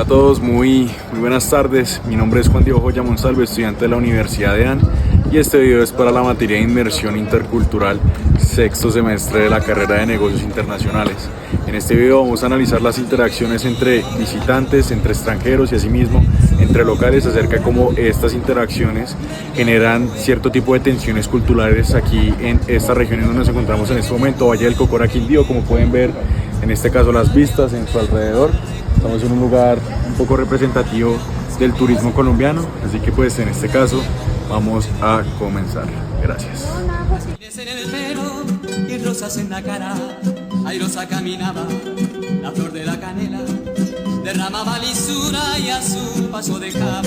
Hola a todos, muy buenas tardes. Mi nombre es Juan Diego Joya Monsalve, estudiante de la Universidad de AN, y este video es para la materia de Inmersión Intercultural, sexto semestre de la carrera de Negocios Internacionales. En este video vamos a analizar las interacciones entre visitantes, entre extranjeros y asimismo entre locales acerca de cómo estas interacciones generan cierto tipo de tensiones culturales aquí en esta región en donde nos encontramos en este momento, Valle del Cocora, Quindío. Como pueden ver, en este caso las vistas en su alrededor. Estamos en un lugar un poco representativo del turismo colombiano, así que pues en este caso vamos a comenzar. Gracias. En el pelo y rosas en la cara, airosa caminaba, la flor de la canela derramaba lisura y a su paso dejaba.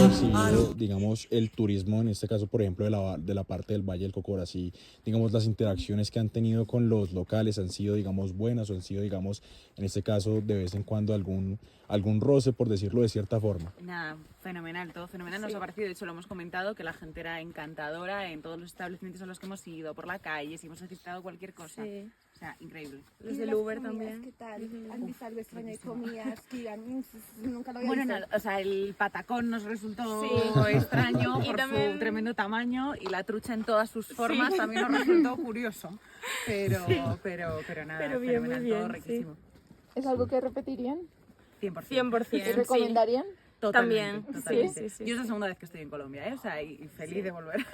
Digamos, el turismo, en este caso, por ejemplo, de la parte del Valle del Cocora, sí, digamos, las interacciones que han tenido con los locales han sido, digamos, buenas o han sido, digamos, en este caso, de vez en cuando algún roce, por decirlo de cierta forma. Nada, fenomenal, todo fenomenal. Nos ha parecido, de hecho lo hemos comentado, que la gente era encantadora en todos los establecimientos a los que hemos ido, por la calle, si hemos solicitado cualquier cosa. Sí. O sea, increíble. Los del Uber también. ¿Qué tal? ¿Han visto algo extraño de comidas? Nunca lo había Bueno, visto. nada, o sea, el patacón nos resultó Sí. extraño Y por también- su tremendo tamaño, y la trucha en todas sus formas también nos resultó curioso. Pero nada, Pero bien, fenomenal, muy bien, todo riquísimo. ¿Es algo que repetirían? 100%. 100%. ¿Y recomendarían? Totalmente, También, totalmente. sí. Yo es la segunda vez que estoy en Colombia, ¿eh? O sea, y feliz de volver.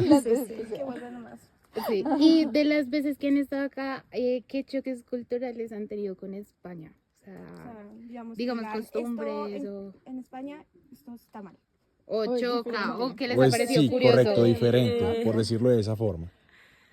Las veces que sea. Qué bueno nomás. Sí, y de las veces que han estado acá, ¿qué choques culturales han tenido con España? O sea, O sea, digamos, digamos digan, costumbres esto o, en España esto está mal. o choca, diferente. o que les ha Pues parecido sí, curioso. correcto, diferente, por decirlo de esa forma.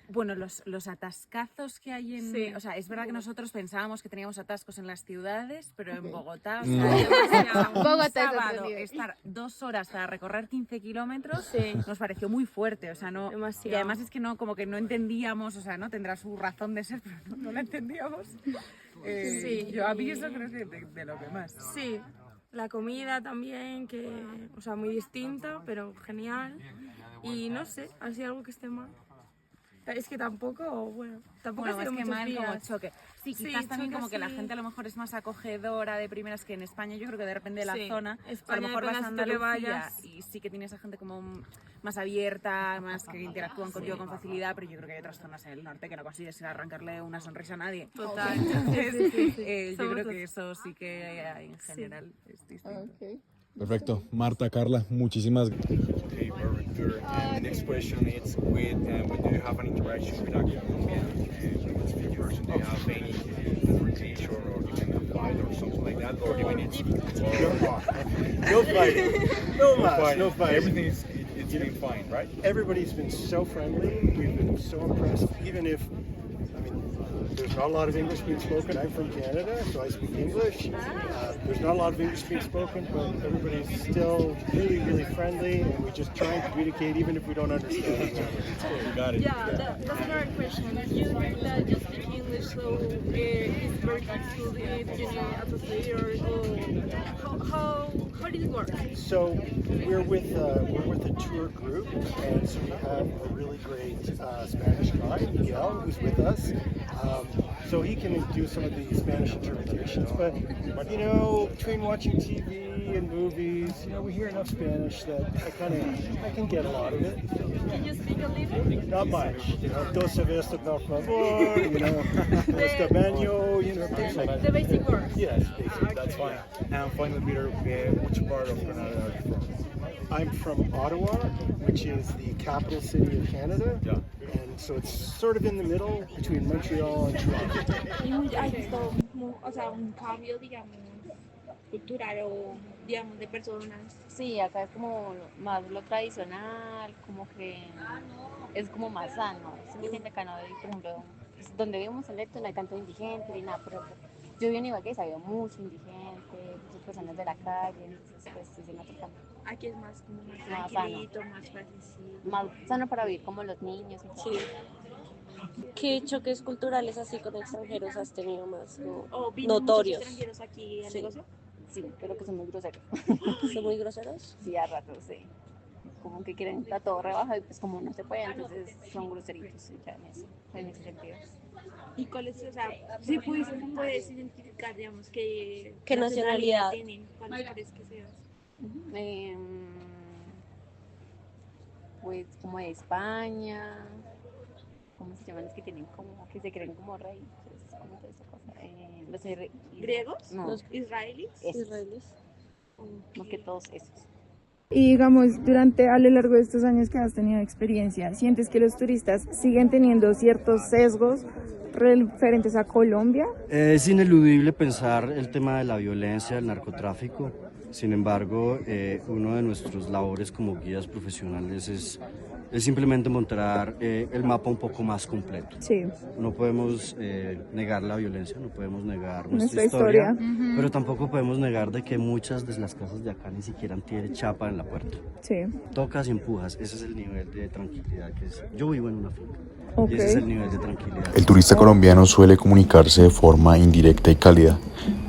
Bueno, los atascazos que hay en... Sí. O sea, es verdad que nosotros pensábamos que teníamos atascos en las ciudades, pero en Bogotá, o No. sea, demasiado. Bogotá Un es otro sábado, nivel. estar 2 horas para recorrer 15 kilómetros Sí. nos pareció muy fuerte, o sea, no... Demasiado. Y además es que no, como que no entendíamos, o sea, no tendrá su razón de ser, pero no la entendíamos. Sí. Yo a mí eso creo que de lo que más. Sí, la comida también, que, o sea, muy distinta, pero genial. Y no sé, así algo que esté mal. Es que tampoco, bueno, tampoco Bueno, ha sido más que muchos mal como días. choque. Sí, Sí, quizás también choque como que la sí. gente a lo mejor es más acogedora de primeras que en España. Yo creo que depende de la Sí. zona. España, a lo mejor vas a depende del sitio que Andalucía vayas. y sí que tienes a gente como más abierta, más que interactúan contigo con facilidad, pero yo creo que hay otras zonas en el norte que no consigues arrancarle una sonrisa a nadie. Total. Entonces, yo Somos creo los- que eso sí que en general es distinto. Okay. Perfecto. Marta, Carla, muchísimas gracias. Okay, perfect. And the next question is when do you have an interaction with a Colombian speaking person? Do you have any confrontation or even a fight or something like that, or even it's No fighting. No fighting. Everything is it's been fine, right? Everybody's been so friendly. We've been so impressed. Even if, I mean, there's not a lot of English being spoken. I'm from Canada, so I speak English. There's not a lot of English being spoken, but everybody's still really, really friendly, and we just try and communicate even if we don't understand each other. You got it. Yeah, that's another question. You heard that you speak English, so it's very difficult if you know atmosphere or how did it work? So we're with a tour group, and so we have a really great Spanish guide, Miguel, who's with us. So he can do some of the Spanish interpretations. But you know, between watching TV and movies, you know, we hear enough Spanish that I can get a lot of it. Can you speak a little? Not much. You know, dos veces por favor. You know, este baño. You know, things like The basic words. yes, basically. That's fine. And finally, Peter, which part of Canada are you from? I'm from Ottawa, which is the capital city of Canada. Yeah. And so it's sort of in the middle between Montreal and Toronto. ¿Y has visto o sea, un cambio, digamos, cultural o, digamos, de personas? Sí, acá es como más lo tradicional, como que es como más sano. ¿Sí me entiende? Acá no hay, por ejemplo, pues, donde vivimos en Leto no hay tanto indigente ni nada, pero yo vivo en Ibagué, había mucho indigente, muchas personas de la calle, entonces pues sí se nota el cambio. Aquí es más como más Más tranquilito, más fácil. Más sano para vivir como los niños y todo. Sí. ¿Qué choques culturales así con extranjeros has tenido más ¿O vienen notorios? muchos extranjeros aquí al Sí. negocio? Sí, pero que son muy groseros. ¿Son muy groseros? Sí, a ratos, sí. Como que quieren a todo rebaja y pues como no se puede, entonces son groseritos y ya en ese sentido. ¿Y cuál es, o sea, si puedes identificar, digamos, qué nacionalidad tienen? ¿Cuál crees que seas? Pues como de España, ¿cómo se llaman los que tienen como, que se creen como reyes? ¿Cómo toda esa cosa? ¿Griegos? No. ¿Los israelíes? Israelíes. Más que todos esos. Y digamos, a lo largo de estos años que has tenido experiencia, ¿sientes que los turistas siguen teniendo ciertos sesgos referentes a Colombia? Es ineludible pensar el tema de la violencia, el narcotráfico. Sin embargo, uno de nuestros labores como guías profesionales es simplemente mostrar el mapa un poco más completo. Sí. No podemos negar la violencia, no podemos negar nuestra historia, pero tampoco podemos negar de que muchas de las casas de acá ni siquiera tienen chapa en la puerta. Sí. Tocas y empujas, ese es el nivel de tranquilidad que es. Yo vivo en una finca. Okay. Y ese es el nivel de tranquilidad. El turista colombiano suele comunicarse de forma indirecta y cálida,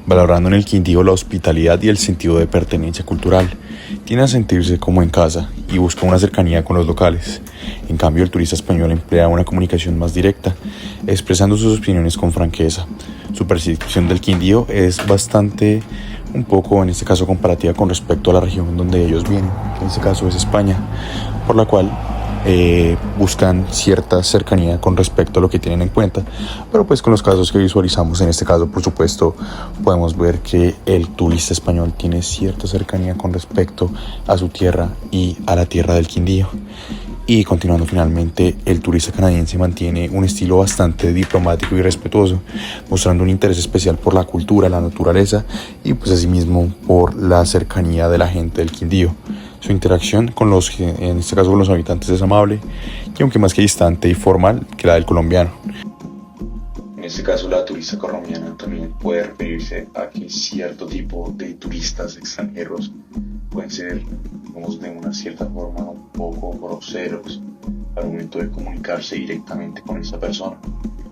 valorando en el Quindío la hospitalidad y el sentido de pertenencia cultural. Tiene a sentirse como en casa y busca una cercanía con los locales. En cambio, el turista español emplea una comunicación más directa, expresando sus opiniones con franqueza. Su percepción del Quindío es bastante, un poco en este caso comparativa con respecto a la región donde ellos vienen, que en este caso es España, por la cual buscan cierta cercanía con respecto a lo que tienen en cuenta, pero pues con los casos que visualizamos en este caso, por supuesto, podemos ver que el turista español tiene cierta cercanía con respecto a su tierra y a la tierra del Quindío. Y continuando, finalmente, el turista canadiense mantiene un estilo bastante diplomático y respetuoso, mostrando un interés especial por la cultura, la naturaleza y pues asimismo por la cercanía de la gente del Quindío. Su interacción con en este caso con los habitantes, es amable y aunque más que distante y formal que la del colombiano. En este caso, la turista colombiana también puede referirse a que cierto tipo de turistas extranjeros pueden ser, digamos, de una cierta forma un poco groseros al momento de comunicarse directamente con esa persona.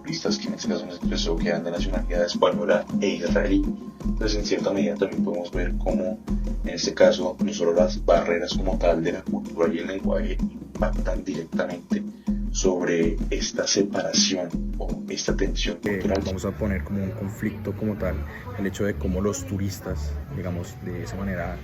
Turistas que en este caso nos expresó que eran de nacionalidad española e israelí. Entonces, en cierta medida también podemos ver cómo, en este caso, no solo las barreras como tal de la cultura y el lenguaje impactan directamente sobre esta separación o esta tensión cultural. Vamos a poner como un conflicto como tal, el hecho de cómo los turistas, digamos de esa manera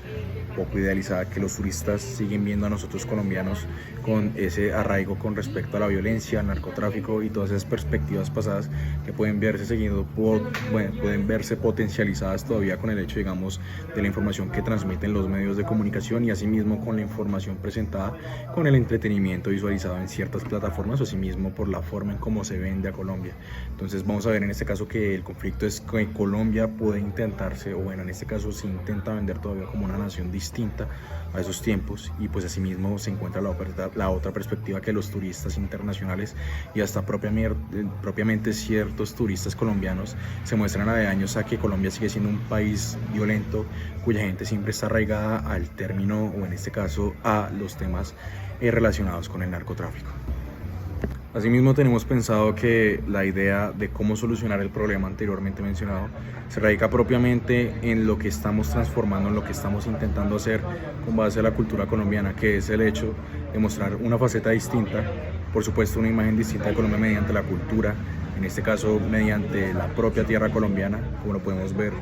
poco idealizada, que los turistas siguen viendo a nosotros colombianos con ese arraigo con respecto a la violencia, al narcotráfico y todas esas perspectivas pasadas que pueden verse pueden verse potencializadas todavía con el hecho, digamos, de la información que transmiten los medios de comunicación y asimismo con la información presentada con el entretenimiento visualizado en ciertas plataformas o asimismo por la forma en cómo se vende a Colombia. Entonces vamos a ver en este caso que el conflicto es que Colombia puede intentarse, o bueno, en este caso se intenta vender todavía como una nación distinta a esos tiempos y pues asimismo se encuentra la otra perspectiva que los turistas internacionales y hasta propiamente ciertos turistas colombianos se muestran de años a que Colombia sigue siendo un país violento cuya gente siempre está arraigada al término o en este caso a los temas relacionados con el narcotráfico. Asimismo, tenemos pensado que la idea de cómo solucionar el problema anteriormente mencionado se radica propiamente en lo que estamos transformando, en lo que estamos intentando hacer con base a la cultura colombiana, que es el hecho de mostrar una faceta distinta, por supuesto una imagen distinta de Colombia mediante la cultura, en este caso mediante la propia tierra colombiana, como lo podemos ver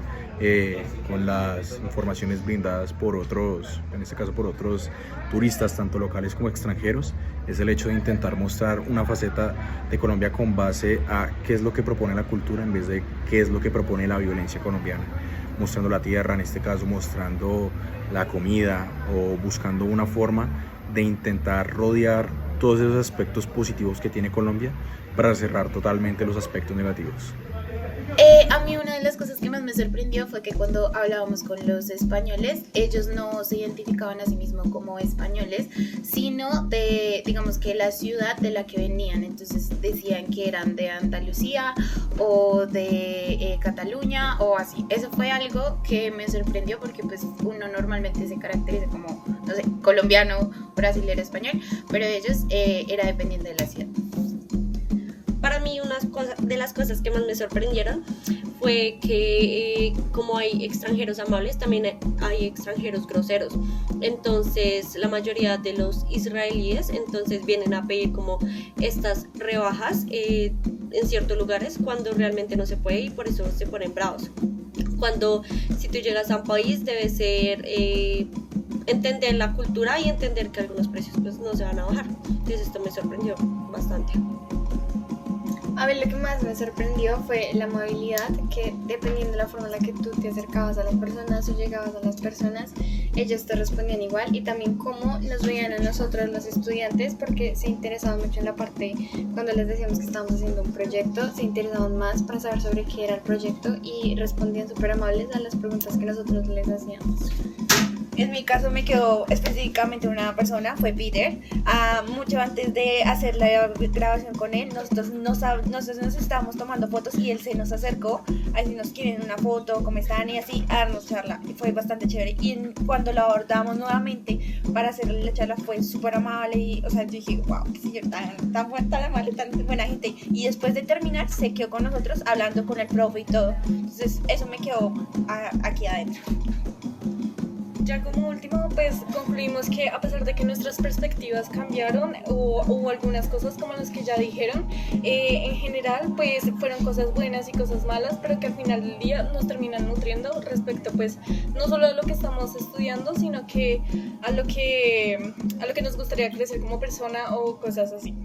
con las informaciones brindadas por otros, en este caso por otros turistas, tanto locales como extranjeros. Es el hecho de intentar mostrar una faceta de Colombia con base a qué es lo que propone la cultura en vez de qué es lo que propone la violencia colombiana, mostrando la tierra, en este caso mostrando la comida o buscando una forma de intentar rodear todos esos aspectos positivos que tiene Colombia para cerrar totalmente los aspectos negativos. A mí una de las cosas que más me sorprendió fue que cuando hablábamos con los españoles, ellos no se identificaban a sí mismos como españoles, sino de, digamos que la ciudad de la que venían. Entonces decían que eran de Andalucía o de Cataluña o así. Eso fue algo que me sorprendió porque pues uno normalmente se caracteriza como, no sé, colombiano, brasilero, español, pero ellos era dependiente de la ciudad. Para mí de las cosas que más me sorprendieron fue que como hay extranjeros amables, también hay extranjeros groseros. Entonces la mayoría de los israelíes entonces vienen a pedir como estas rebajas en ciertos lugares cuando realmente no se puede y por eso se ponen bravos. Si tú llegas a un país debe ser entender la cultura y entender que algunos precios pues no se van a bajar. Entonces esto me sorprendió bastante. A ver, lo que más me sorprendió fue la amabilidad, que dependiendo de la forma en la que tú te acercabas a las personas o llegabas a las personas, ellos te respondían igual, y también cómo nos veían a nosotros los estudiantes, porque se interesaban mucho en la parte, cuando les decíamos que estábamos haciendo un proyecto, se interesaban más para saber sobre qué era el proyecto y respondían súper amables a las preguntas que nosotros les hacíamos. En mi caso me quedó específicamente una persona, fue Peter. Mucho antes de hacer la grabación con él, nosotros nos estábamos tomando fotos y él se nos acercó a decir nos quieren una foto, cómo están y así, a darnos charla. Y fue bastante chévere. Y cuando lo abordamos nuevamente para hacerle la charla fue súper amable y, o sea, yo dije, wow, qué señor tan amable, tan buena gente. Y después de terminar se quedó con nosotros hablando con el profe y todo. Entonces eso me quedó aquí adentro. Ya como último, pues concluimos que a pesar de que nuestras perspectivas cambiaron, hubo algunas cosas como las que ya dijeron, en general pues fueron cosas buenas y cosas malas, pero que al final del día nos terminan nutriendo respecto pues no solo a lo que estamos estudiando, sino que a lo que nos gustaría crecer como persona o cosas así.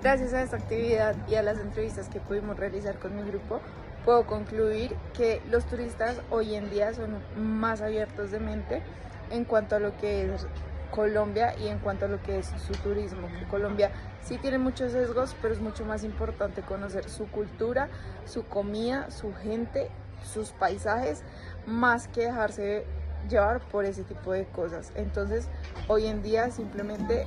Gracias a esta actividad y a las entrevistas que pudimos realizar con mi grupo, puedo concluir que los turistas hoy en día son más abiertos de mente en cuanto a lo que es Colombia y en cuanto a lo que es su turismo. Colombia sí tiene muchos sesgos, pero es mucho más importante conocer su cultura, su comida, su gente, sus paisajes, más que dejarse llevar por ese tipo de cosas. Entonces, hoy en día simplemente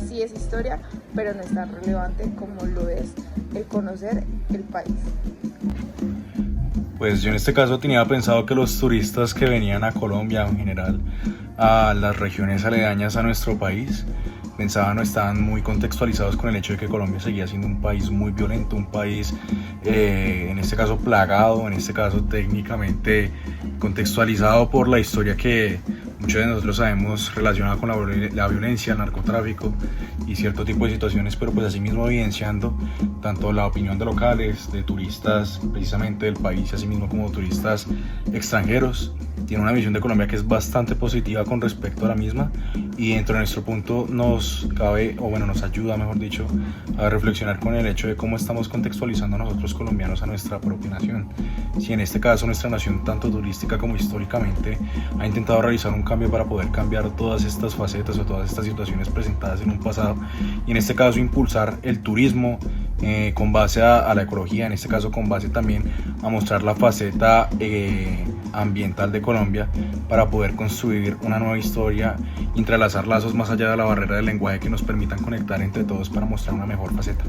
sí es historia, pero no es tan relevante como lo es el conocer el país. Pues yo en este caso tenía pensado que los turistas que venían a Colombia, en general a las regiones aledañas a nuestro país, pensaban o estaban muy contextualizados con el hecho de que Colombia seguía siendo un país muy violento, un país en este caso plagado, en este caso técnicamente contextualizado por la historia que muchos de nosotros sabemos relacionada con la violencia, el narcotráfico y cierto tipo de situaciones, pero pues asimismo evidenciando tanto la opinión de locales, de turistas precisamente del país, y asimismo como turistas extranjeros. Tiene una visión de Colombia que es bastante positiva con respecto a la misma, y dentro de nuestro punto nos cabe, o bueno, nos ayuda mejor dicho, a reflexionar con el hecho de cómo estamos contextualizando nosotros colombianos a nuestra propia nación. Si en este caso nuestra nación, tanto turística como históricamente, ha intentado realizar un cambio para poder cambiar todas estas facetas o todas estas situaciones presentadas en un pasado, y en este caso impulsar el turismo con base a la ecología, en este caso con base también a mostrar la faceta ambiental de Colombia, para poder construir una nueva historia, entrelazar lazos más allá de la barrera del lenguaje que nos permitan conectar entre todos para mostrar una mejor faceta.